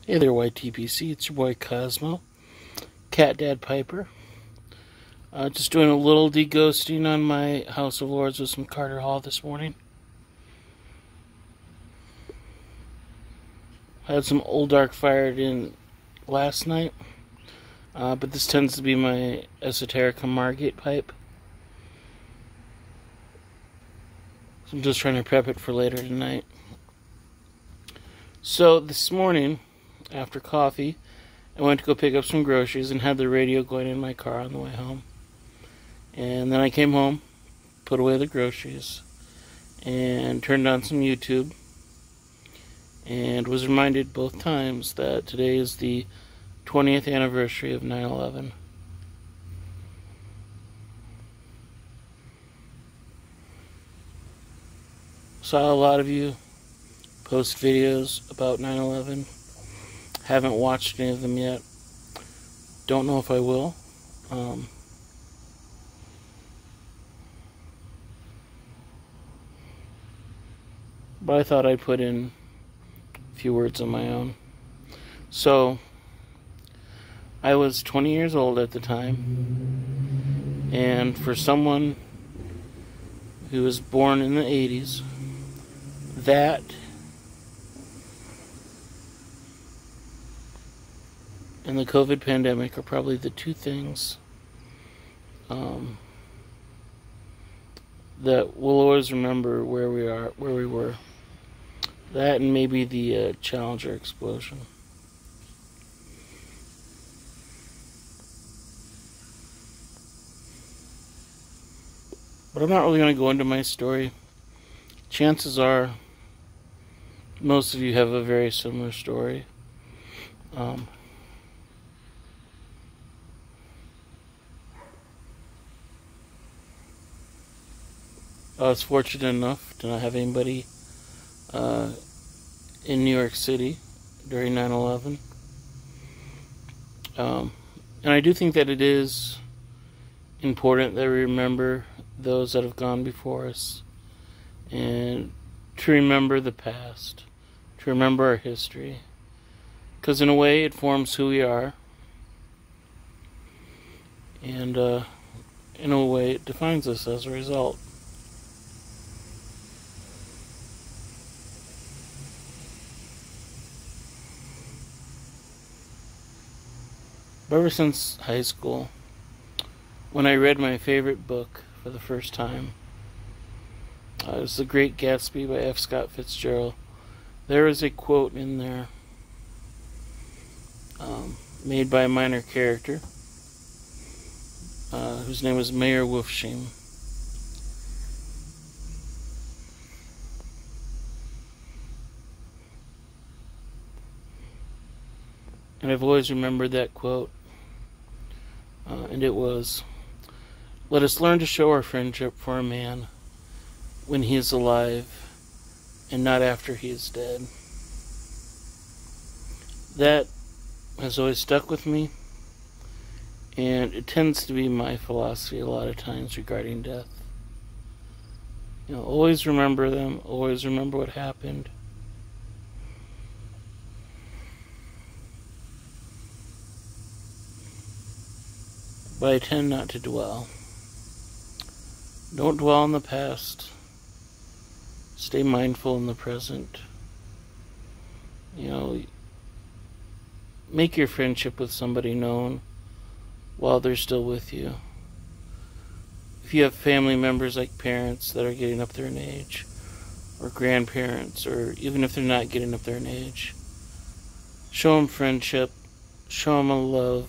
Hey there, YTPC. It's your boy Cosmo, Cat Dad Piper. Just doing a little deghosting on my House of Lords with some Carter Hall this morning. I had some Old Dark fired in last night, but this tends to be my Esoterica Margate pipe. So I'm just trying to prep it for later tonight. So this morning, after coffee, I went to go pick up some groceries and had the radio going in my car on the way home. And then I came home, put away the groceries, and turned on some YouTube, and was reminded both times that today is the 20th anniversary of 9/11. Saw a lot of you post videos about 9/11. Haven't watched any of them yet. Don't know if I will. But I thought I'd put in a few words of my own. So, I was 20 years old at the time. And for someone who was born in the 80s, that and the COVID pandemic are probably the two things that we'll always remember where we were. That and maybe the Challenger explosion. But I'm not really going to go into my story. Chances are most of you have a very similar story. I was fortunate enough to not have anybody in New York City during 9/11. And I do think that it is important that we remember those that have gone before us, and to remember the past, to remember our history, because in a way it forms who we are, and in a way it defines us as a result. But ever since high school, when I read my favorite book for the first time, it was The Great Gatsby by F. Scott Fitzgerald, there is a quote in there made by a minor character whose name was Meyer Wolfsheim. And I've always remembered that quote. And it was, "Let us learn to show our friendship for a man when he is alive and not after he is dead." That has always stuck with me, and it tends to be my philosophy a lot of times regarding death. You know, always remember them, always remember what happened. But I tend not to dwell. Don't dwell on the past. Stay mindful in the present. You know, make your friendship with somebody known while they're still with you. If you have family members like parents that are getting up there in age, or grandparents, or even if they're not getting up there in age, show them friendship, show them a love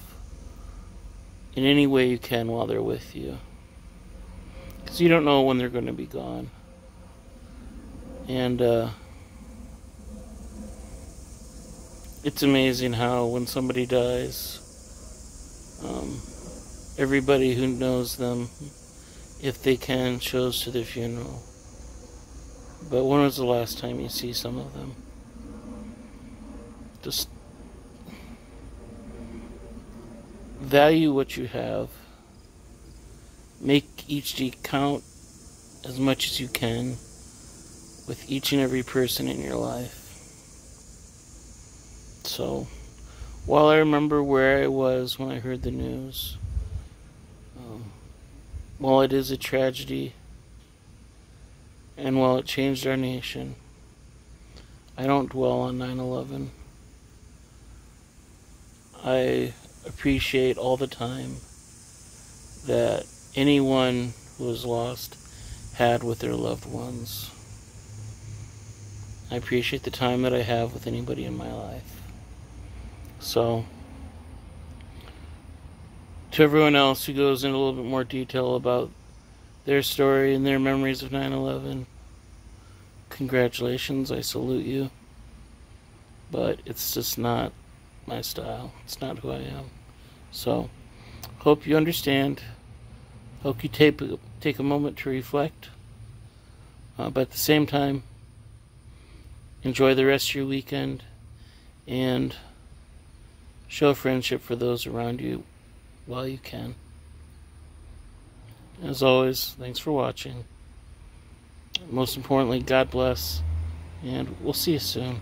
in any way you can while they're with you. Because you don't know when they're going to be gone. And it's amazing how when somebody dies, everybody who knows them, if they can, shows to their funeral. But when was the last time you see some of them? Just value what you have. Make each day count as much as you can with each and every person in your life. So, while I remember where I was when I heard the news, while it is a tragedy, and while it changed our nation, I don't dwell on 9/11. I appreciate all the time that anyone who was lost had with their loved ones. I appreciate the time that I have with anybody in my life. So, to everyone else who goes into a little bit more detail about their story and their memories of 9/11, congratulations, I salute you. But it's just not my style. It's not who I am. So, hope you understand. Hope you take a moment to reflect. But at the same time, enjoy the rest of your weekend and show friendship for those around you while you can. As always, thanks for watching. Most importantly, God bless, and we'll see you soon.